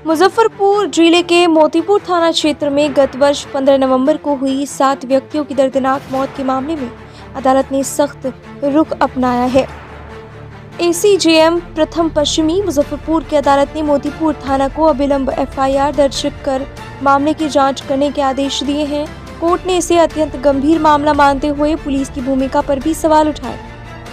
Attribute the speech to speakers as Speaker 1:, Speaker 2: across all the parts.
Speaker 1: मुजफ्फरपुर जिले के मोतीपुर थाना क्षेत्र में गत वर्ष 15 नवंबर को हुई 7 व्यक्तियों की दर्दनाक मौत के मामले में अदालत ने सख्त रुख अपनाया है। एसीजेएम प्रथम पश्चिमी मुजफ्फरपुर की अदालत ने मोतीपुर थाना को अविलंब एफआईआर दर्ज कर मामले की जांच करने के आदेश दिए हैं। कोर्ट ने इसे अत्यंत गंभीर मामला मानते हुए पुलिस की भूमिका पर भी सवाल उठाए।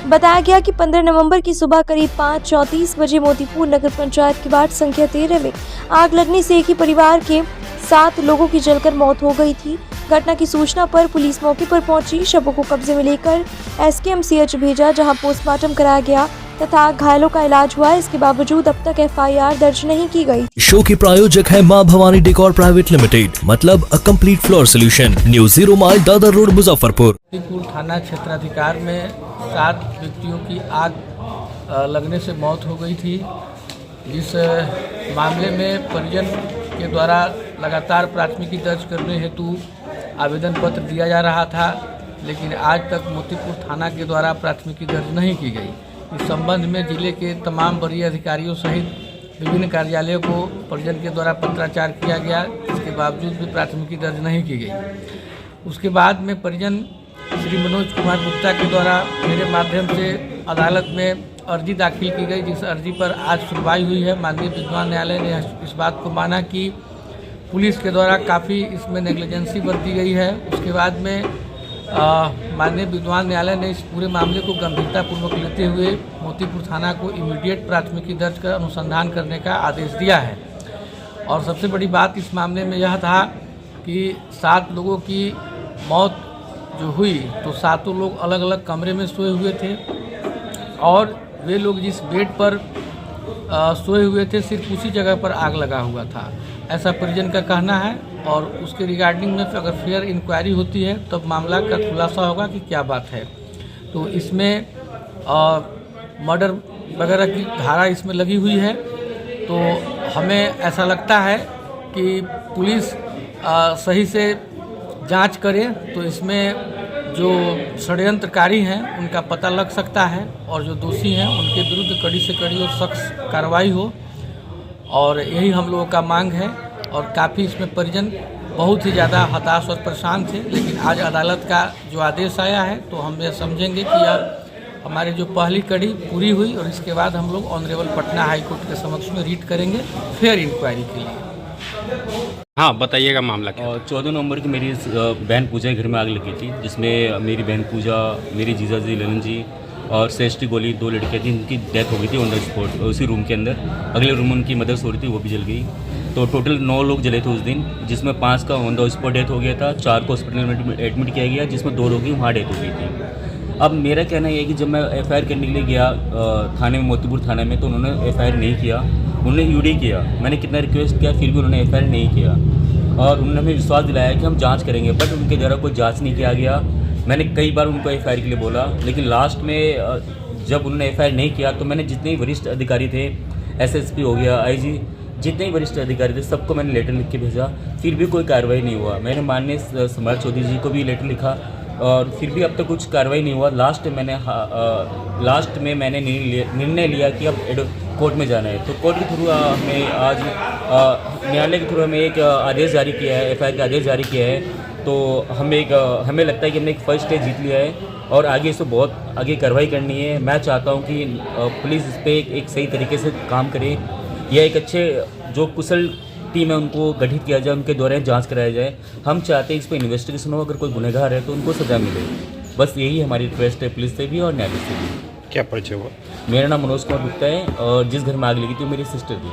Speaker 1: बताया गया कि 15 नवंबर की सुबह करीब 5:34 बजे मोतीपुर नगर पंचायत की वार्ड संख्या 13 में आग लगने से एक ही परिवार के 7 लोगों की जलकर मौत हो गई थी। घटना की सूचना पर पुलिस मौके पर पहुंची, शवों को कब्जे में लेकर एसकेएमसीएच भेजा, जहां पोस्टमार्टम कराया गया तथा घायलों का इलाज हुआ। इसके बावजूद अब तक एफआईआर दर्ज नहीं की गई।
Speaker 2: शो के प्रायोजक है मां भवानी डेकोर प्राइवेट लिमिटेड, मतलब a complete floor solution, new 0 mile Dadar road Muzaffarpur.
Speaker 3: Motipur थाना क्षेत्राधिकार में 7 व्यक्तियों की आग लगने से मौत हो गई थी। इस मामले में परिजन के द्वारा लगातार प्राथमिकी दर्ज करने हेतु आवेदन पत्र दिया जा रहा था, लेकिन आज तक मोतीपुर थाना के द्वारा प्राथमिकी दर्ज नहीं की गई। इस संबंध में जिले के तमाम वरीय अधिकारियों सहित विभिन्न कार्यालयों को परिजन के द्वारा पत्राचार किया गया, इसके बावजूद भी प्राथमिकी दर्ज नहीं की गई। उसके बाद में परिजन श्री मनोज कुमार गुप्ता के द्वारा मेरे माध्यम से अदालत में अर्जी दाखिल की गई, जिस अर्जी पर आज सुनवाई हुई है। माननीय विद्वान न्यायालय ने इस बात को माना कि पुलिस के द्वारा काफ़ी इसमें नेग्लिजेंसी बरती गई है। उसके बाद में माननीय विद्वान न्यायालय ने इस पूरे मामले को गंभीरतापूर्वक लेते हुए मोतीपुर थाना को इमीडिएट प्राथमिकी दर्ज कर अनुसंधान करने का आदेश दिया है। और सबसे बड़ी बात इस मामले में यह था कि 7 लोगों की मौत जो हुई तो 7 लोग अलग अलग कमरे में सोए हुए थे और वे लोग जिस बेड पर सोए हुए थे सिर्फ उसी जगह पर आग लगा हुआ था, ऐसा परिजन का कहना है। और उसके रिगार्डिंग में अगर फेयर इंक्वायरी होती है तब मामला का खुलासा होगा कि क्या बात है। तो इसमें मर्डर वगैरह की धारा इसमें लगी हुई है, तो हमें ऐसा लगता है कि पुलिस सही से जांच करे तो इसमें जो षड्यंत्रकारी हैं उनका पता लग सकता है और जो दोषी हैं उनके विरुद्ध कड़ी से कड़ी और सख्त कार्रवाई हो, और यही हम लोगों का मांग है। और काफ़ी इसमें परिजन बहुत ही ज़्यादा हताश और परेशान थे, लेकिन आज अदालत का जो आदेश आया है तो हम ये समझेंगे कि यह हमारी जो पहली कड़ी पूरी हुई और इसके बाद हम लोग ऑनरेबल पटना हाई कोर्ट के समक्ष में रीट करेंगे फेयर इंक्वायरी के लिए।
Speaker 4: हाँ, बताइएगा मामला क्या।
Speaker 5: 14 नवंबर की मेरी बहन पूजा के घर में आग लगी थी, जिसमें मेरी बहन पूजा, मेरी जीजा जी ललन जी और श्रेष्ठी गोली 2 लड़कियाँ थी, उनकी डेथ हो गई थी ऑन द स्पॉट उसी रूम के अंदर। अगले रूम उनकी मदर सो रही थी, वो भी जल गई। तो टोटल 9 लोग जले थे उस दिन, जिसमें 5 का ऑन द स्पॉट डेथ हो गया था, 4 को हॉस्पिटल में एडमिट किया गया, जिसमें 2 लोगों की वहाँ डेथ हो गई थी। अब मेरा कहना ये है कि जब मैं एफआईआर करने के लिए गया थाने में, मोतीपुर थाने में, तो उन्होंने एफआईआर नहीं किया, उन्होंने यूडी किया। मैंने कितना रिक्वेस्ट किया फिर भी उन्होंने एफआईआर नहीं किया और उन्होंने हमें विश्वास दिलाया कि हम जांच करेंगे, बट उनके द्वारा कोई जांच नहीं किया गया। मैंने कई बार उनको एफआईआर के लिए बोला, लेकिन लास्ट में जब उन्होंने एफआईआर नहीं किया तो मैंने जितने भी वरिष्ठ अधिकारी थे, एसएसपी हो गया, आईजी, जितने भी वरिष्ठ अधिकारी थे सबको मैंने लेटर लिख के भेजा, फिर भी कोई कार्रवाई नहीं हुआ। मैंने माननीय सम्राट चौधरी जी को भी लेटर लिखा और फिर भी अब तक कुछ कार्रवाई नहीं हुआ। लास्ट में मैंने निर्णय लिया कि अब कोर्ट में जाना है, तो कोर्ट के थ्रू हमें आज न्यायालय के थ्रू हमें एक आदेश जारी किया है, एफआईआर का आदेश जारी किया है। तो हमें लगता है कि हमने एक फर्स्ट स्टेज जीत लिया है और आगे इसको बहुत आगे कार्रवाई करनी है। मैं चाहता हूं कि पुलिस इस पर एक सही तरीके से काम करे या एक अच्छे जो कुशल टीम है उनको गठित किया जाए, उनके द्वारा जांच कराया जाए। हम चाहते हैं इस पर इन्वेस्टिगेशन हो, अगर कोई गुनहगार है तो उनको सज़ा मिले। बस यही हमारी रिक्वेस्ट है पुलिस से भी और न्यायालय से भी।
Speaker 4: क्या परिचय हुआ?
Speaker 5: मेरा नाम मनोज कुमार गुप्ता है और जिस घर में आग लगी थी वो मेरी सिस्टर थी।